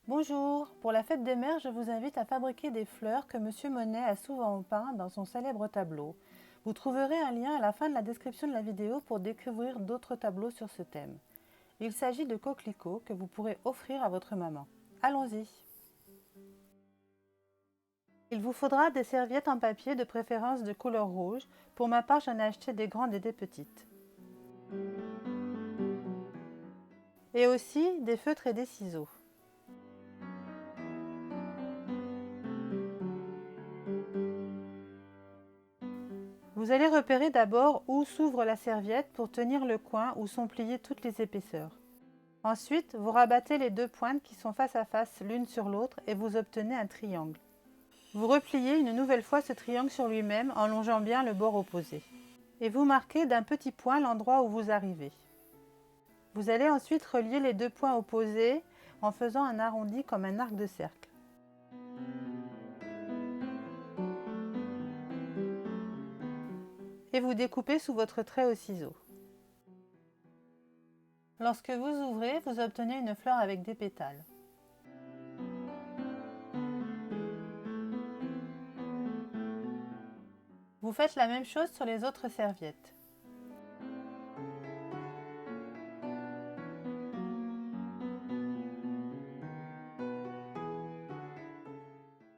Bonjour, pour la fête des mères, je vous invite à fabriquer des fleurs que Monsieur Monet a souvent peint dans son célèbre tableau. Vous trouverez un lien à la fin de la description de la vidéo pour découvrir d'autres tableaux sur ce thème. Il s'agit de coquelicots que vous pourrez offrir à votre maman. Allons-y! Il vous faudra des serviettes en papier de préférence de couleur rouge. Pour ma part, j'en ai acheté des grandes et des petites. Et aussi des feutres et des ciseaux. Vous allez repérer d'abord où s'ouvre la serviette pour tenir le coin où sont pliées toutes les épaisseurs. Ensuite, vous rabattez les deux pointes qui sont face à face l'une sur l'autre et vous obtenez un triangle. Vous repliez une nouvelle fois ce triangle sur lui-même en longeant bien le bord opposé. Et vous marquez d'un petit point l'endroit où vous arrivez. Vous allez ensuite relier les deux points opposés en faisant un arrondi comme un arc de cercle. Et vous découpez sous votre trait au ciseau. Lorsque vous ouvrez, vous obtenez une fleur avec des pétales. Vous faites la même chose sur les autres serviettes.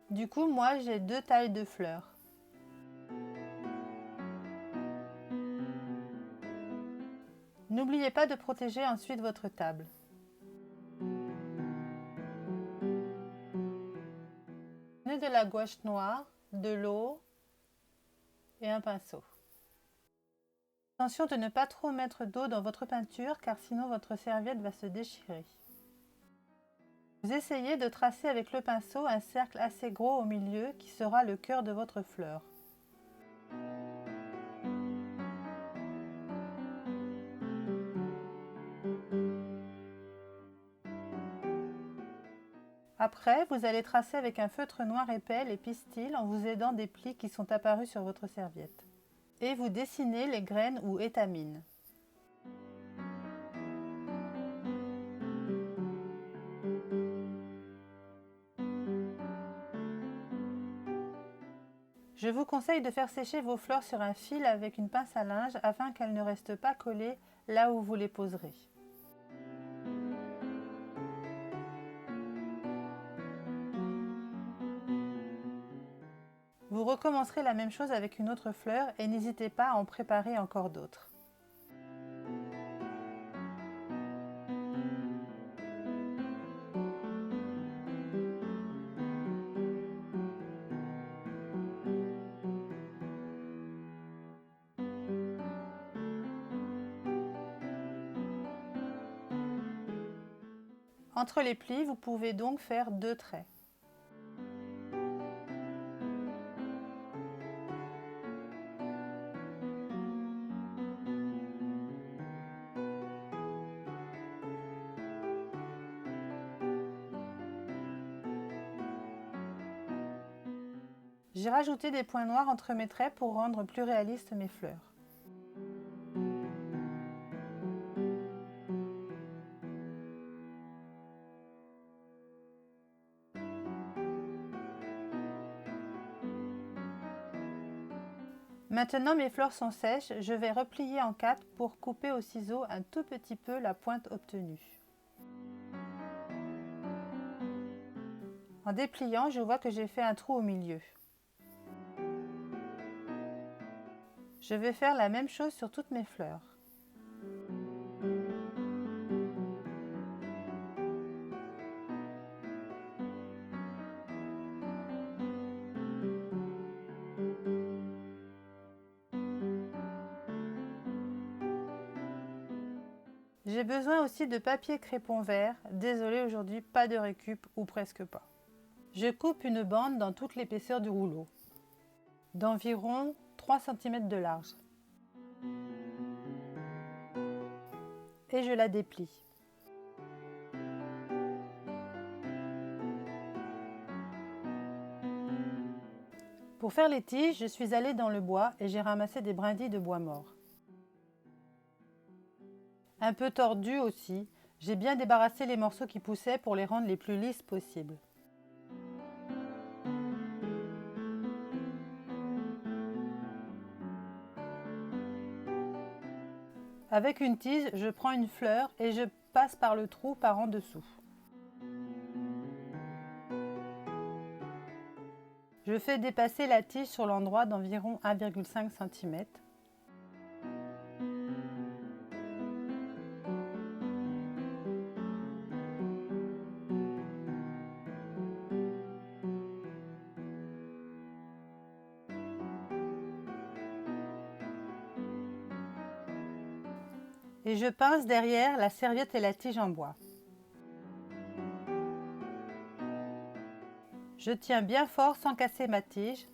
Du coup, moi, j'ai deux tailles de fleurs. N'oubliez pas de protéger ensuite votre table. Prenez de la gouache noire, de l'eau et un pinceau. Attention de ne pas trop mettre d'eau dans votre peinture car sinon votre serviette va se déchirer. Vous essayez de tracer avec le pinceau un cercle assez gros au milieu qui sera le cœur de votre fleur. Après, vous allez tracer avec un feutre noir épais les pistils en vous aidant des plis qui sont apparus sur votre serviette. Et vous dessinez les graines ou étamines. Je vous conseille de faire sécher vos fleurs sur un fil avec une pince à linge afin qu'elles ne restent pas collées là où vous les poserez. Vous recommencerez la même chose avec une autre fleur et n'hésitez pas à en préparer encore d'autres. Entre les plis, vous pouvez donc faire deux traits. J'ai rajouté des points noirs entre mes traits pour rendre plus réalistes mes fleurs. Maintenant mes fleurs sont sèches, je vais replier en 4 pour couper au ciseau un tout petit peu la pointe obtenue. En dépliant, je vois que j'ai fait un trou au milieu. Je vais faire la même chose sur toutes mes fleurs. J'ai besoin aussi de papier crépon vert, désolé aujourd'hui pas de récup ou presque pas. Je coupe une bande dans toute l'épaisseur du rouleau, d'environ 3 cm de large. Et je la déplie. Pour faire les tiges, je suis allée dans le bois et j'ai ramassé des brindilles de bois mort. Un peu tordues aussi, J'ai bien débarrassé les morceaux qui poussaient pour les rendre les plus lisses possibles. Avec une tige, je prends une fleur et je passe par le trou par en dessous. Je fais dépasser la tige sur l'endroit d'environ 1,5 cm. Et je pince derrière la serviette et la tige en bois. Je tiens bien fort sans casser ma tige.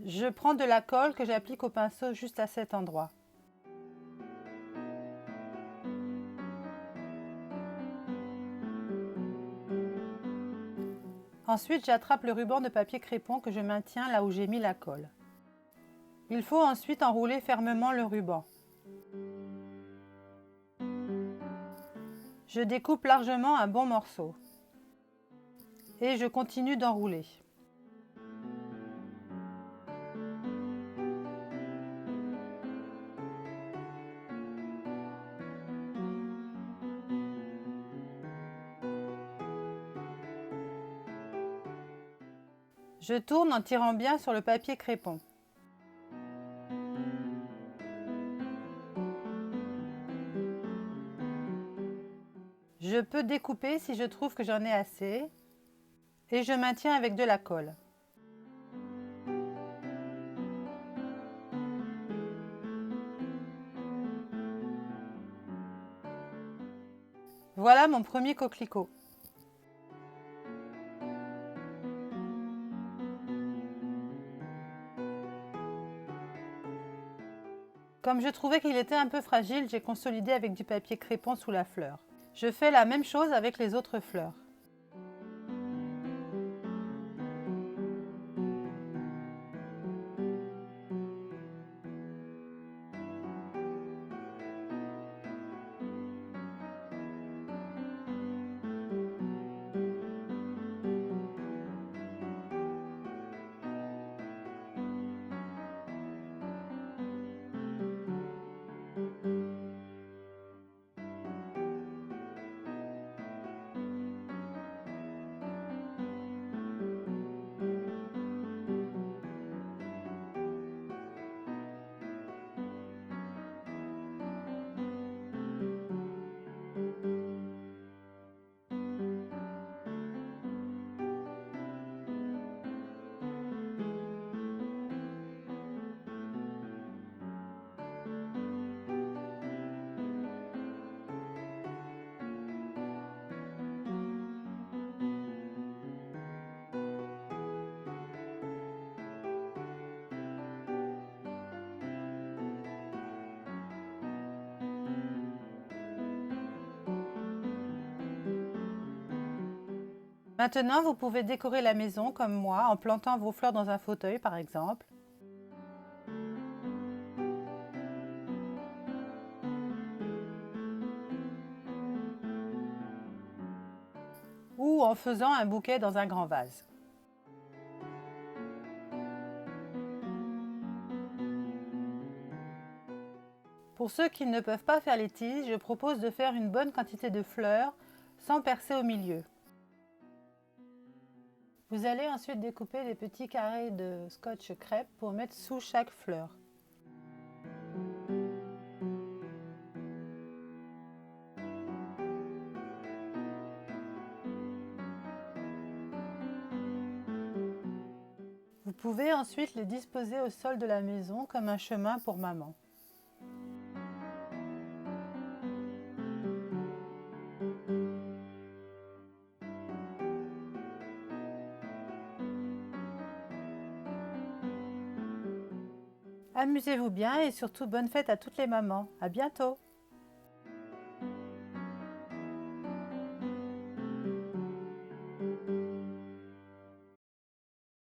Je prends de la colle que j'applique au pinceau juste à cet endroit. Ensuite, j'attrape le ruban de papier crépon que je maintiens là où j'ai mis la colle. Il faut ensuite enrouler fermement le ruban. Je découpe largement un bon morceau. Et je continue d'enrouler. Je tourne en tirant bien sur le papier crépon. Je peux découper si je trouve que j'en ai assez et je maintiens avec de la colle. Voilà mon premier coquelicot. Comme je trouvais qu'il était un peu fragile, j'ai consolidé avec du papier crépon sous la fleur. Je fais la même chose avec les autres fleurs. Maintenant, vous pouvez décorer la maison comme moi en plantant vos fleurs dans un fauteuil par exemple. Ou en faisant un bouquet dans un grand vase. Pour ceux qui ne peuvent pas faire les tiges, je propose de faire une bonne quantité de fleurs sans percer au milieu. Vous allez ensuite découper des petits carrés de scotch crêpe pour mettre sous chaque fleur. Vous pouvez ensuite les disposer au sol de la maison comme un chemin pour maman. Amusez-vous bien et surtout bonne fête à toutes les mamans. À bientôt!